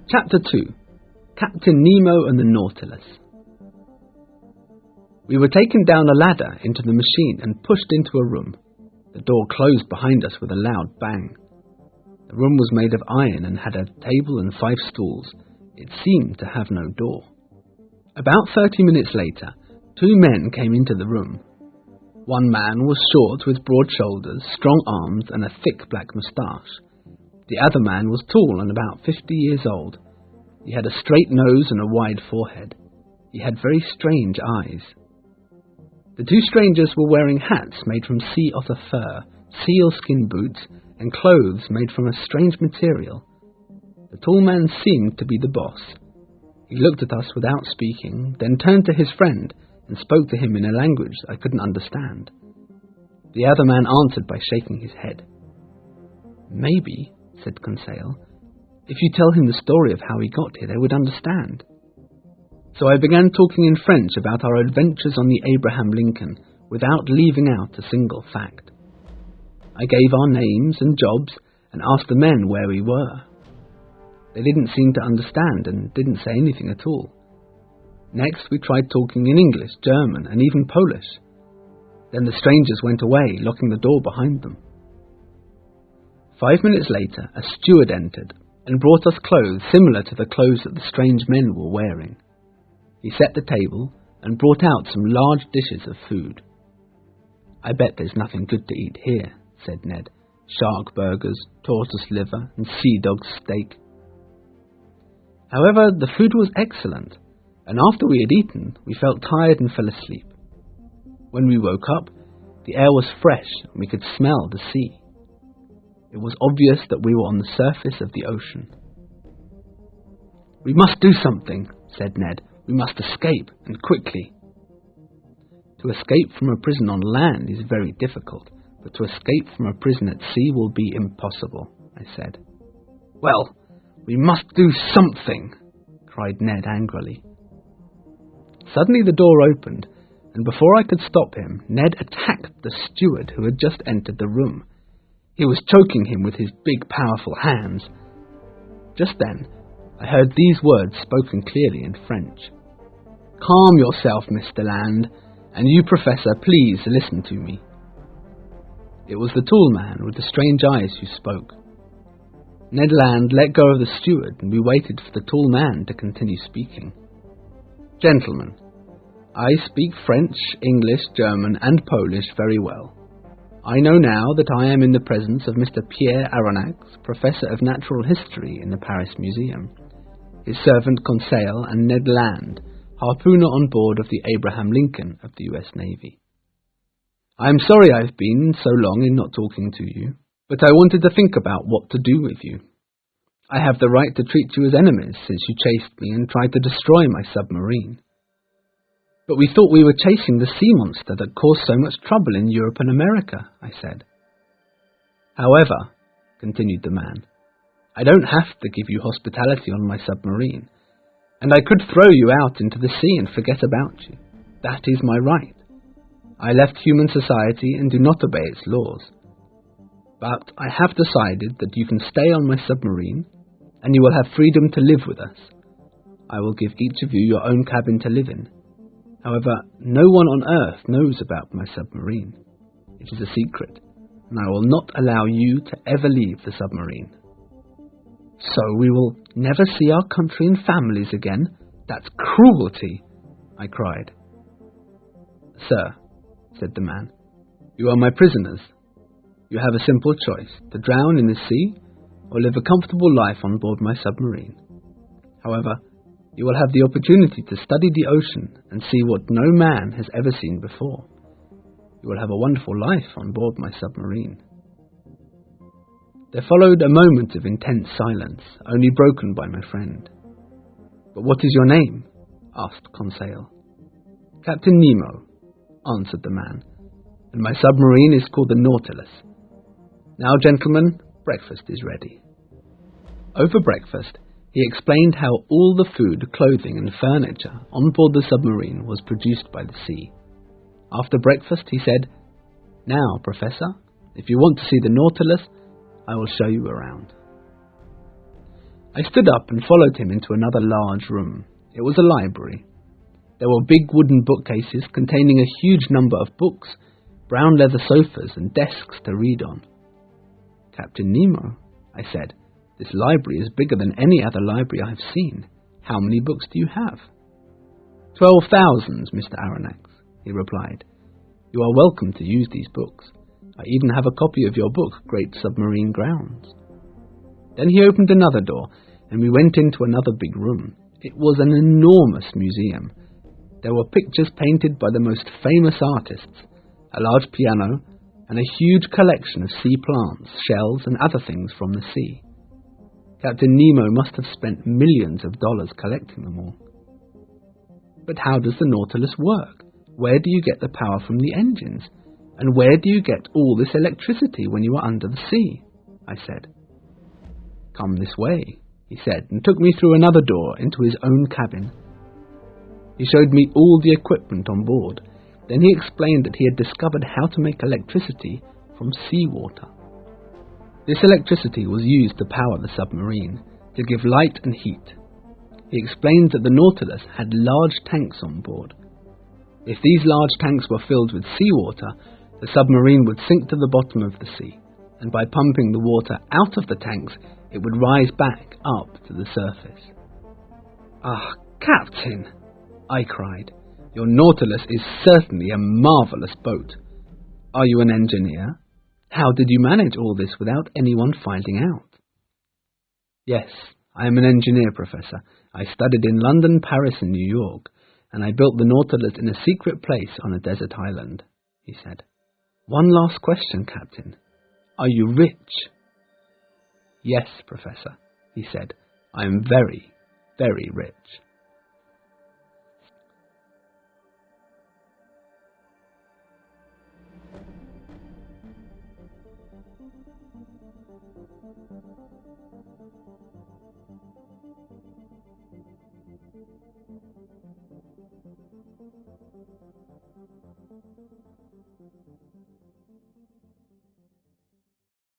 Chapter 2. Captain Nemo and the Nautilus. We were taken down a ladder into the machine and pushed into a room. The door closed behind us with a loud bang. The room was made of iron and had a table and 5 stools. It seemed to have no door. About 30 minutes later, 2 men came into the room. One man was short with broad shoulders, strong arms and a thick black moustache. The other man was tall and about 50 years old. He had a straight nose and a wide forehead. He had very strange eyes. The 2 strangers were wearing hats made from sea otter fur, sealskin boots, and clothes made from a strange material. The tall man seemed to be the boss. He looked at us without speaking, then turned to his friend and spoke to him in a language I couldn't understand. The other man answered by shaking his head. "Maybe," said Conseil, "if you tell him the story of how he got here, they would understand." So I began talking in French about our adventures on the Abraham Lincoln, without leaving out a single fact. I gave our names and jobs, and asked the men where we were. They didn't seem to understand, and didn't say anything at all. Next we tried talking in English, German, and even Polish. Then the strangers went away, locking the door behind them. 5 minutes later, a steward entered, and brought us clothes similar to the clothes that the strange men were wearing. He set the table, and brought out some large dishes of food. "I bet there's nothing good to eat here," said Ned. "Shark burgers, tortoise liver, and sea dog steak." However, the food was excellent, and after we had eaten, we felt tired and fell asleep. When we woke up, the air was fresh, and we could smell the sea. It was obvious that we were on the surface of the ocean. "We must do something," said Ned. "We must escape, and quickly." To escape from a prison on land is very difficult, but to escape from a prison at sea will be impossible, I said. "Well, we must do something," cried Ned angrily. Suddenly the door opened, and before I could stop him, Ned attacked the steward who had just entered the room. He was choking him with his big, powerful hands. Just then, I heard these words spoken clearly in French. "Calm yourself, Mr. Land, and you, Professor, please listen to me." It was the tall man with the strange eyes who spoke. Ned Land let go of the steward, and we waited for the tall man to continue speaking. "Gentlemen, I speak French, English, German, and Polish very well. I know now that I am in the presence of Mr. Pierre Aronnax, Professor of Natural History in the Paris Museum, his servant Conseil, and Ned Land, harpooner on board of the Abraham Lincoln of the U.S. Navy. I am sorry I've been so long in not talking to you, but I wanted to think about what to do with you. I have the right to treat you as enemies since you chased me and tried to destroy my submarine. But we thought we were chasing the sea monster that caused so much trouble in Europe and America," I said. "However," continued the man, "I don't have to give you hospitality on my submarine, and I could throw you out into the sea and forget about you. That is my right. I left human society and do not obey its laws. But I have decided that you can stay on my submarine, and you will have freedom to live with us. I will give each of you your own cabin to live in. However, no one on Earth knows about my submarine. It is a secret, and I will not allow you to ever leave the submarine." "So we will never see our country and families again? That's cruelty!" I cried. "Sir," said the man, "you are my prisoners. You have a simple choice, to drown in the sea or live a comfortable life on board my submarine. However, you will have the opportunity to study the ocean and see what no man has ever seen before. You will have a wonderful life on board my submarine." There followed a moment of intense silence, only broken by my friend. "But what is your name?" asked Conseil. "Captain Nemo," answered the man, "and my submarine is called the Nautilus. Now, gentlemen, breakfast is ready." Over breakfast, he explained how all the food, clothing, and furniture on board the submarine was produced by the sea. After breakfast, he said, "Now, Professor, if you want to see the Nautilus, I will show you around." I stood up and followed him into another large room. It was a library. There were big wooden bookcases containing a huge number of books, brown leather sofas and desks to read on. "Captain Nemo," I said, "this library is bigger than any other library I have seen. How many books do you have?" 12,000, Mr. Aronnax, he replied. "You are welcome to use these books. I even have a copy of your book, Great Submarine Grounds." Then he opened another door, and we went into another big room. It was an enormous museum. There were pictures painted by the most famous artists, a large piano, and a huge collection of sea plants, shells, and other things from the sea. Captain Nemo must have spent millions of dollars collecting them all. "But how does the Nautilus work? Where do you get the power from the engines? And where do you get all this electricity when you are under the sea?" I said. "Come this way," he said, and took me through another door into his own cabin. He showed me all the equipment on board. Then he explained that he had discovered how to make electricity from seawater. This electricity was used to power the submarine, to give light and heat. He explained that the Nautilus had large tanks on board. If these large tanks were filled with seawater, the submarine would sink to the bottom of the sea, and by pumping the water out of the tanks, it would rise back up to the surface. "Ah, Captain!" I cried. "Your Nautilus is certainly a marvellous boat. Are you an engineer? How did you manage all this without anyone finding out?" "Yes, I am an engineer, Professor. I studied in London, Paris, and New York, and I built the Nautilus in a secret place on a desert island," he said. "One last question, Captain. Are you rich?" "Yes, Professor," he said. "I am very, very rich."